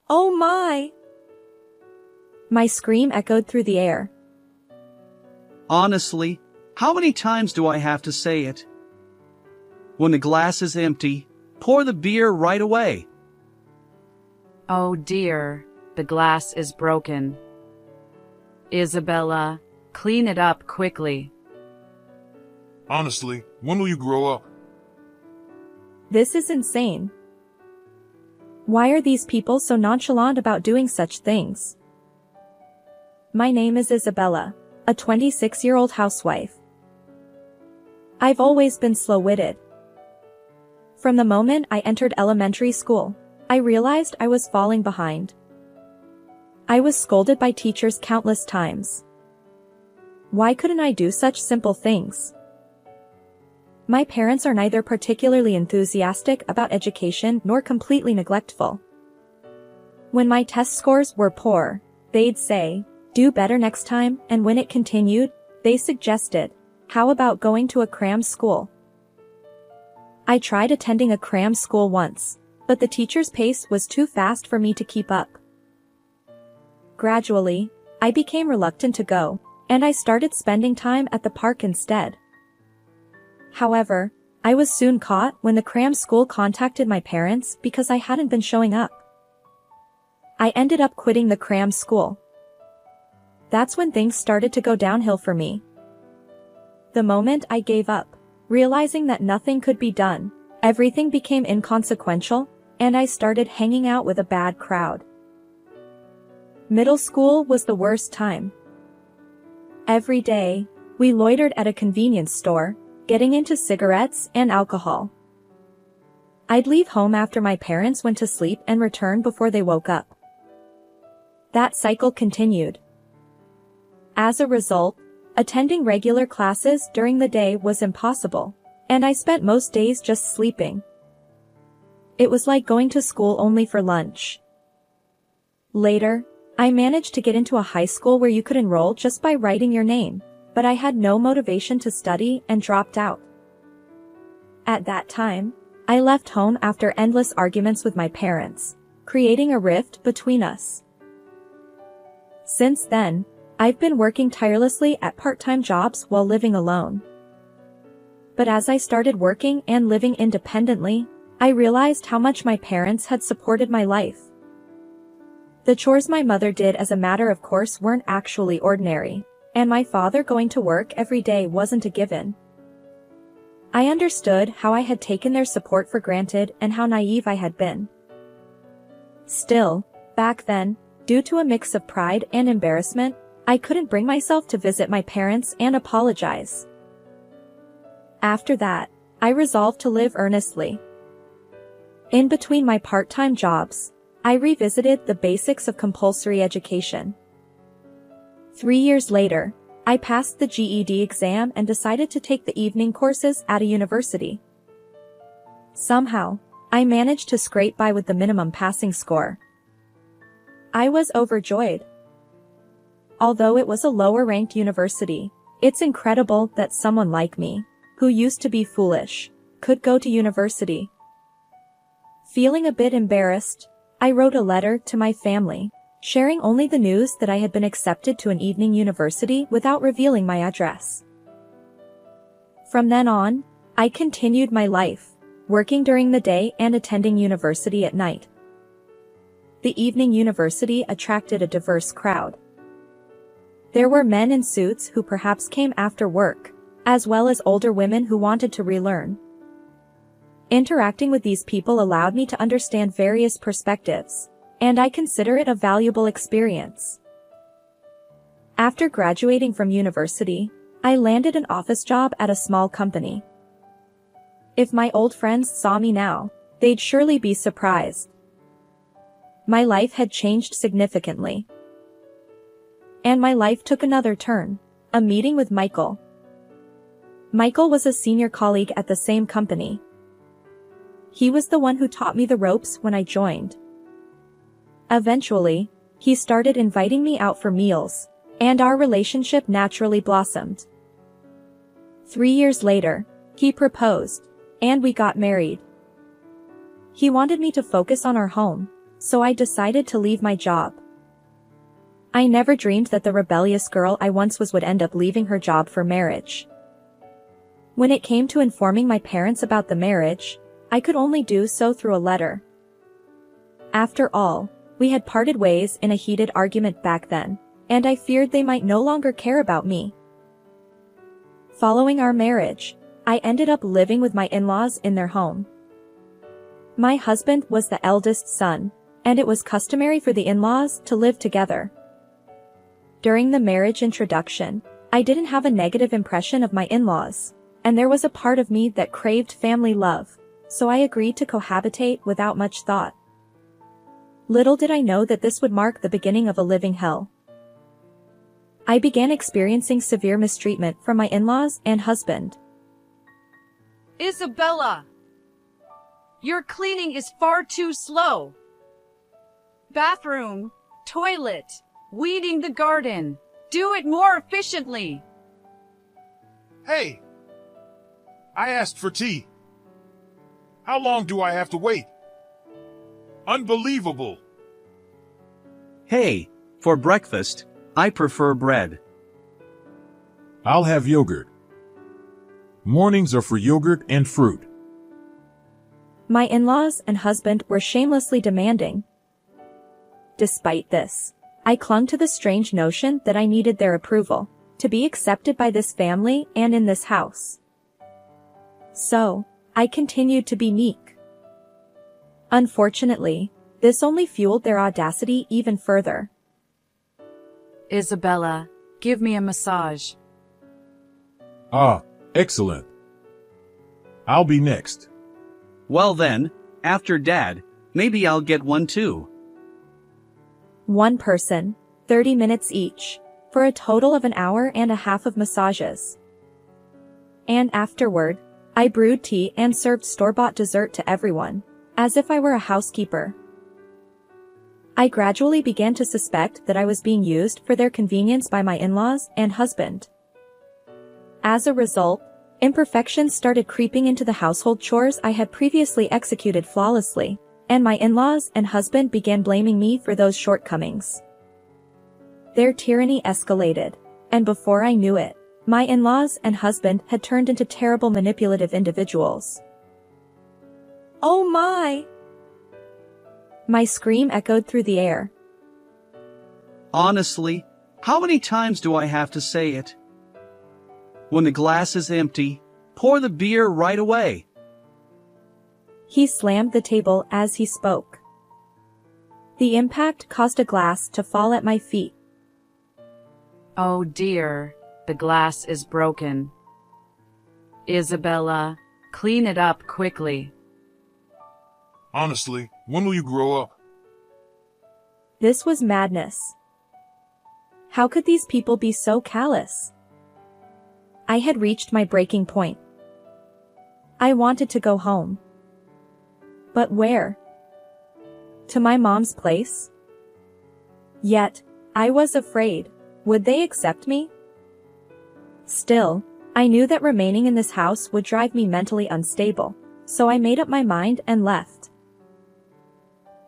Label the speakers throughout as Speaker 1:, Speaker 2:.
Speaker 1: Oh my! My scream echoed through the air.
Speaker 2: Honestly, how many times do I have to say it? When the glass is empty, pour the beer right away.
Speaker 3: Oh dear, the glass is broken. Isabella, clean it up quickly.
Speaker 4: Honestly, when will you grow up?
Speaker 1: This is insane. Why are these people so nonchalant about doing such things? My name is Isabella, a 26-year-old housewife. I've always been slow-witted. From the moment I entered elementary school, I realized I was falling behind. I was scolded by teachers countless times. Why couldn't I do such simple things? My parents are neither particularly enthusiastic about education nor completely neglectful. When my test scores were poor, they'd say, "Do better next time," and when it continued, they suggested, "How about going to a cram school?" I tried attending a cram school once, but the teacher's pace was too fast for me to keep up. Gradually, I became reluctant to go, and I started spending time at the park instead. However, I was soon caught when the cram school contacted my parents because I hadn't been showing up. I ended up quitting the cram school. That's when things started to go downhill for me. The moment I gave up, realizing that nothing could be done, everything became inconsequential, and I started hanging out with a bad crowd. Middle school was the worst time. Every day, we loitered at a convenience store, getting into cigarettes and alcohol. I'd leave home after my parents went to sleep and return before they woke up. That cycle continued. As a result, attending regular classes during the day was impossible, and I spent most days just sleeping. It was like going to school only for lunch. Later, I managed to get into a high school where you could enroll just by writing your name, but I had no motivation to study and dropped out. At that time, I left home after endless arguments with my parents, creating a rift between us. Since then, I've been working tirelessly at part-time jobs while living alone. But as I started working and living independently, I realized how much my parents had supported my life. The chores my mother did as a matter of course weren't actually ordinary, and my father going to work every day wasn't a given. I understood how I had taken their support for granted and how naive I had been. Still, back then, due to a mix of pride and embarrassment, I couldn't bring myself to visit my parents and apologize. After that, I resolved to live earnestly. In between my part-time jobs, I revisited the basics of compulsory education. 3 years later, I passed the GED exam and decided to take the evening courses at a university. Somehow, I managed to scrape by with the minimum passing score. I was overjoyed. Although it was a lower-ranked university, it's incredible that someone like me, who used to be foolish, could go to university. Feeling a bit embarrassed, I wrote a letter to my family, sharing only the news that I had been accepted to an evening university without revealing my address. From then on, I continued my life, working during the day and attending university at night. The evening university attracted a diverse crowd. There were men in suits who perhaps came after work, as well as older women who wanted to relearn. Interacting with these people allowed me to understand various perspectives, and I consider it a valuable experience. After graduating from university, I landed an office job at a small company. If my old friends saw me now, they'd surely be surprised. My life had changed significantly. And my life took another turn, a meeting with Michael. Michael was a senior colleague at the same company. He was the one who taught me the ropes when I joined. Eventually, he started inviting me out for meals, and our relationship naturally blossomed. 3 years later, he proposed, and we got married. He wanted me to focus on our home, so I decided to leave my job. I never dreamed that the rebellious girl I once was would end up leaving her job for marriage. When it came to informing my parents about the marriage, I could only do so through a letter. After all, we had parted ways in a heated argument back then, and I feared they might no longer care about me. Following our marriage, I ended up living with my in-laws in their home. My husband was the eldest son, and it was customary for the in-laws to live together. During the marriage introduction, I didn't have a negative impression of my in-laws, and there was a part of me that craved family love, so I agreed to cohabitate without much thought. Little did I know that this would mark the beginning of a living hell. I began experiencing severe mistreatment from my in-laws and husband.
Speaker 3: Isabella! Your cleaning is far too slow. Bathroom, toilet, weeding the garden. Do it more efficiently.
Speaker 4: Hey! I asked for tea. How long do I have to wait? Unbelievable!
Speaker 2: Hey, for breakfast, I prefer bread.
Speaker 4: I'll have yogurt. Mornings are for yogurt and fruit.
Speaker 1: My in-laws and husband were shamelessly demanding. Despite this, I clung to the strange notion that I needed their approval to be accepted by this family and in this house. So, I continued to be meek. Unfortunately, this only fueled their audacity even further.
Speaker 3: Isabella, give me a massage.
Speaker 4: Ah, excellent. I'll be next.
Speaker 2: Well then, after Dad, maybe I'll get one too.
Speaker 1: One person, 30 minutes each, for a total of an hour and a half of massages. And afterward, I brewed tea and served store-bought dessert to everyone, as if I were a housekeeper. I gradually began to suspect that I was being used for their convenience by my in-laws and husband. As a result, imperfections started creeping into the household chores I had previously executed flawlessly, and my in-laws and husband began blaming me for those shortcomings. Their tyranny escalated, and before I knew it, my in-laws and husband had turned into terrible manipulative individuals. Oh my! My scream echoed through the air.
Speaker 2: Honestly, how many times do I have to say it? When the glass is empty, pour the beer right away.
Speaker 1: He slammed the table as he spoke. The impact caused a glass to fall at my feet.
Speaker 3: Oh dear, the glass is broken. Isabella, clean it up quickly.
Speaker 4: Honestly, when will you grow up?
Speaker 1: This was madness. How could these people be so callous? I had reached my breaking point. I wanted to go home. But where? To my mom's place? Yet, I was afraid. Would they accept me? Still, I knew that remaining in this house would drive me mentally unstable, so I made up my mind and left.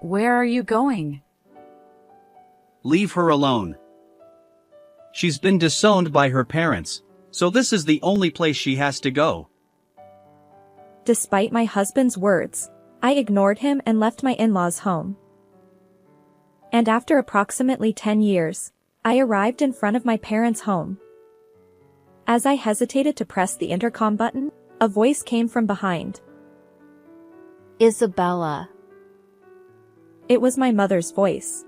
Speaker 3: Where are you going?
Speaker 2: Leave her alone. She's been disowned by her parents, so this is the only place she has to go.
Speaker 1: Despite my husband's words, I ignored him and left my in-laws' home. And after approximately 10 years, I arrived in front of my parents' home. As I hesitated to press the intercom button, a voice came from behind.
Speaker 5: Isabella.
Speaker 1: It was my mother's voice.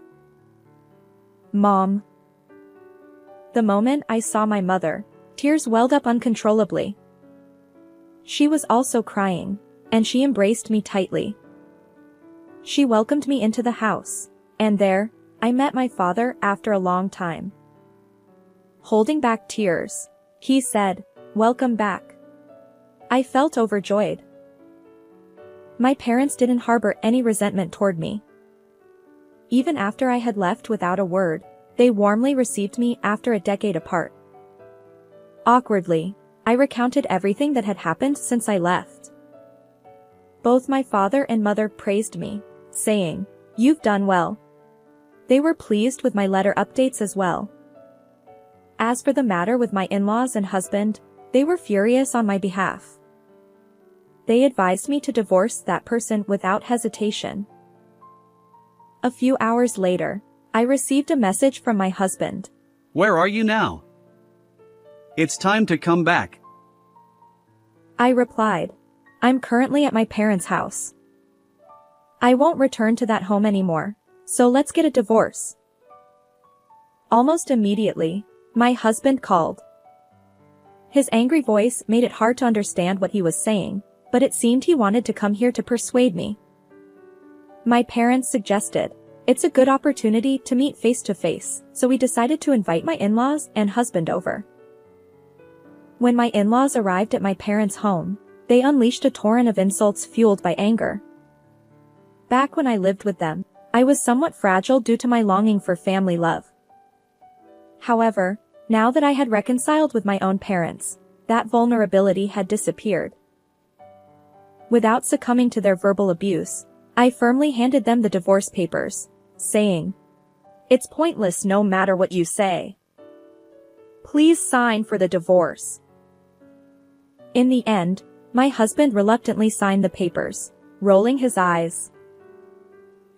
Speaker 1: Mom. The moment I saw my mother, tears welled up uncontrollably. She was also crying, and she embraced me tightly. She welcomed me into the house, and there, I met my father after a long time. Holding back tears, he said, "Welcome back." I felt overjoyed. My parents didn't harbor any resentment toward me. Even after I had left without a word, they warmly received me after a decade apart. Awkwardly, I recounted everything that had happened since I left. Both my father and mother praised me, saying, You've done well. They were pleased with my letter updates as well. As for the matter with my in-laws and husband, they were furious on my behalf. They advised me to divorce that person without hesitation. A few hours later, I received a message from my husband.
Speaker 2: Where are you now? It's time to come back.
Speaker 1: I replied, I'm currently at my parents' house. I won't return to that home anymore, so let's get a divorce. Almost immediately, my husband called. His angry voice made it hard to understand what he was saying, but it seemed he wanted to come here to persuade me. My parents suggested, it's a good opportunity to meet face to face, so we decided to invite my in-laws and husband over. When my in-laws arrived at my parents' home, they unleashed a torrent of insults fueled by anger. Back when I lived with them, I was somewhat fragile due to my longing for family love. However, now that I had reconciled with my own parents, that vulnerability had disappeared. Without succumbing to their verbal abuse, I firmly handed them the divorce papers, saying, "It's pointless no matter what you say. Please sign for the divorce." In the end, my husband reluctantly signed the papers, rolling his eyes.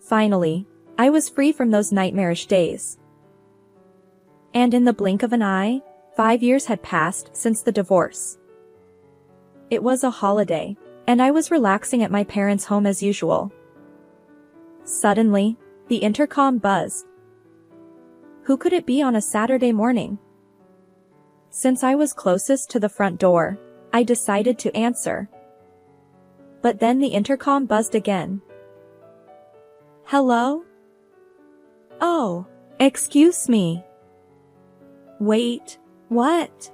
Speaker 1: Finally, I was free from those nightmarish days. And in the blink of an eye, 5 years had passed since the divorce. It was a holiday, and I was relaxing at my parents' home as usual. Suddenly, the intercom buzzed. Who could it be on a Saturday morning? Since I was closest to the front door, I decided to answer. But then the intercom buzzed again. Hello? Oh, excuse me. Wait, what?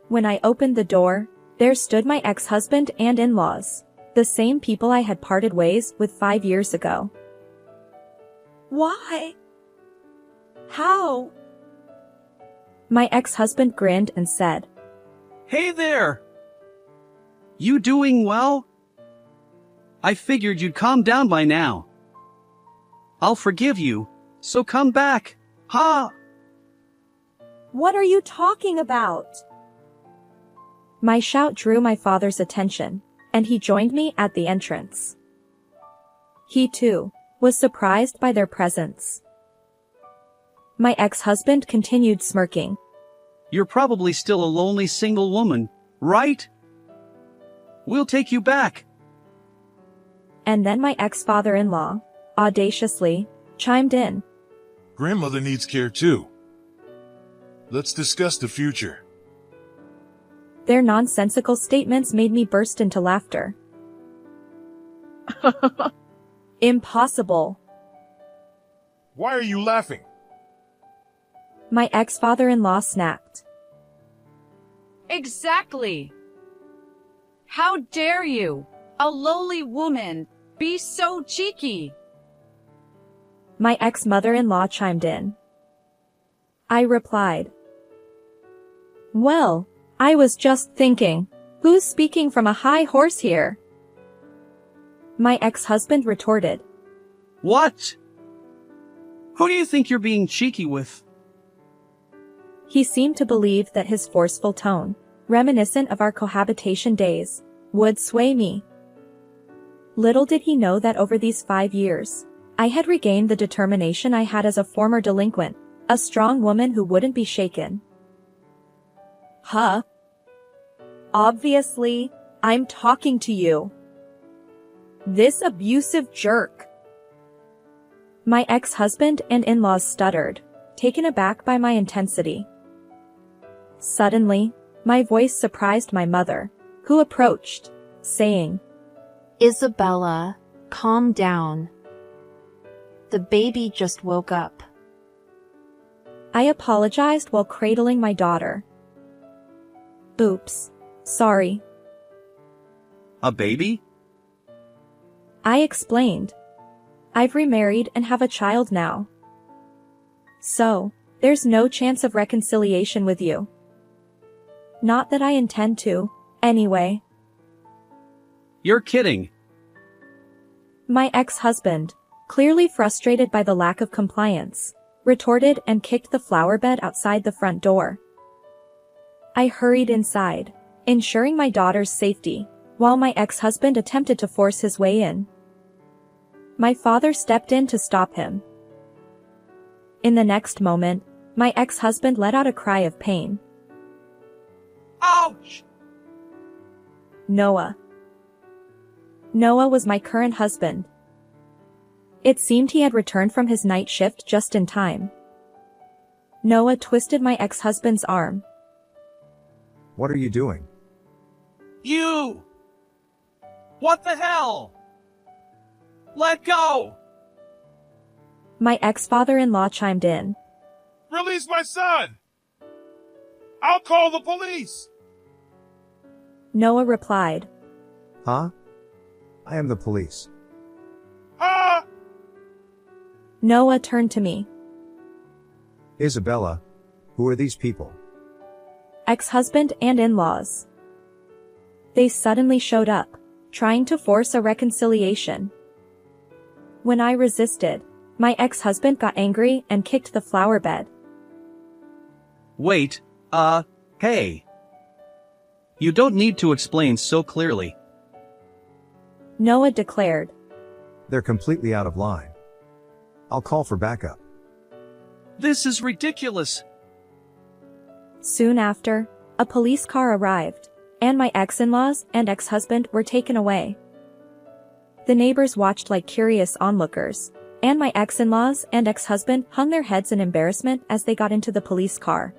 Speaker 1: When I opened the door, there stood my ex-husband and in-laws, the same people I had parted ways with 5 years ago. Why? How? My ex-husband grinned and said,
Speaker 2: Hey there! You doing well? I figured you'd calm down by now. I'll forgive you, so come back, ha!
Speaker 1: What are you talking about? My shout drew my father's attention, and he joined me at the entrance. He too was surprised by their presence. My ex-husband continued smirking.
Speaker 2: You're probably still a lonely single woman, right? We'll take you back.
Speaker 1: And then my ex-father-in-law, audaciously, chimed in.
Speaker 4: Grandmother needs care too. Let's discuss the future.
Speaker 1: Their nonsensical statements made me burst into laughter. Impossible.
Speaker 4: Why are you laughing?
Speaker 1: My ex-father-in-law snapped.
Speaker 3: Exactly. How dare you, a lowly woman, be so cheeky?
Speaker 1: My ex-mother-in-law chimed in. I replied. Well, I was just thinking, who's speaking from a high horse here? My ex-husband retorted.
Speaker 2: What? Who do you think you're being cheeky with?
Speaker 1: He seemed to believe that his forceful tone, reminiscent of our cohabitation days, would sway me. Little did he know that over these 5 years, I had regained the determination I had as a former delinquent, a strong woman who wouldn't be shaken. Huh? Obviously, I'm talking to you. This abusive jerk. My ex-husband and in-laws stuttered, taken aback by my intensity. Suddenly, my voice surprised my mother, who approached, saying,
Speaker 5: Isabella, calm down. The baby just woke up.
Speaker 1: I apologized while cradling my daughter. Oops. Sorry.
Speaker 2: A baby?
Speaker 1: I explained. I've remarried and have a child now. So, there's no chance of reconciliation with you. Not that I intend to, anyway.
Speaker 2: You're kidding.
Speaker 1: My ex-husband, clearly frustrated by the lack of compliance, retorted and kicked the flower bed outside the front door. I hurried inside, ensuring my daughter's safety, while my ex-husband attempted to force his way in. My father stepped in to stop him. In the next moment, my ex-husband let out a cry of pain.
Speaker 4: Ouch!
Speaker 1: Noah. Noah was my current husband. It seemed he had returned from his night shift just in time. Noah twisted my ex-husband's arm.
Speaker 6: What are you doing?
Speaker 2: You! What the hell? Let go!
Speaker 1: My ex-father-in-law chimed in.
Speaker 4: Release my son! I'll call the police!
Speaker 1: Noah replied.
Speaker 6: Huh? I am the police.
Speaker 4: Ah!
Speaker 1: Noah turned to me.
Speaker 6: Isabella, who are these people?
Speaker 1: Ex-husband and in-laws. They suddenly showed up, trying to force a reconciliation. When I resisted, my ex-husband got angry and kicked the flower bed.
Speaker 2: Wait, hey. You don't need to explain so clearly.
Speaker 1: Noah declared.
Speaker 6: They're completely out of line. I'll call for backup.
Speaker 2: This is ridiculous.
Speaker 1: Soon after, a police car arrived, and my ex-in-laws and ex-husband were taken away. The neighbors watched like curious onlookers, and my ex-in-laws and ex-husband hung their heads in embarrassment as they got into the police car.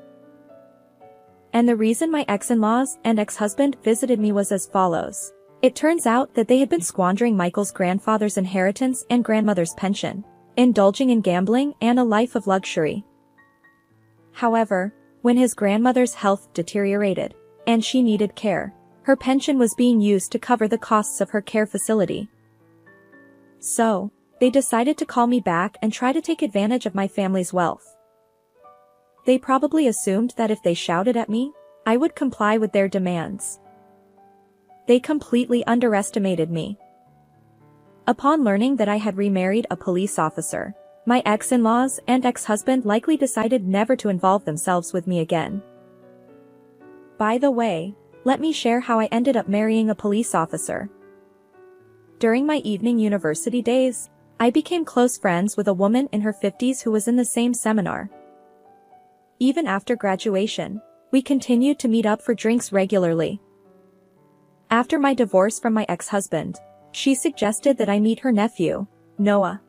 Speaker 1: And the reason my ex-in-laws and ex-husband visited me was as follows. It turns out that they had been squandering Michael's grandfather's inheritance and grandmother's pension, indulging in gambling and a life of luxury. However, when his grandmother's health deteriorated, and she needed care, her pension was being used to cover the costs of her care facility. So, they decided to call me back and try to take advantage of my family's wealth. They probably assumed that if they shouted at me, I would comply with their demands. They completely underestimated me. Upon learning that I had remarried a police officer, my ex-in-laws and ex-husband likely decided never to involve themselves with me again. By the way, let me share how I ended up marrying a police officer. During my evening university days, I became close friends with a woman in her 50s who was in the same seminar. Even after graduation, we continued to meet up for drinks regularly. After my divorce from my ex-husband, she suggested that I meet her nephew, Noah.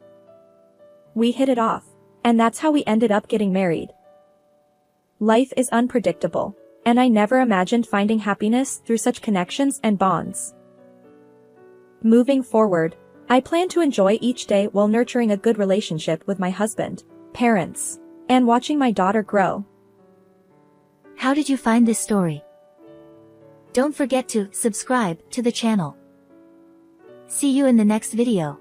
Speaker 1: We hit it off, and that's how we ended up getting married. Life is unpredictable, and I never imagined finding happiness through such connections and bonds. Moving forward, I plan to enjoy each day while nurturing a good relationship with my husband, parents, and watching my daughter grow.
Speaker 7: How did you find this story? Don't forget to subscribe to the channel. See you in the next video.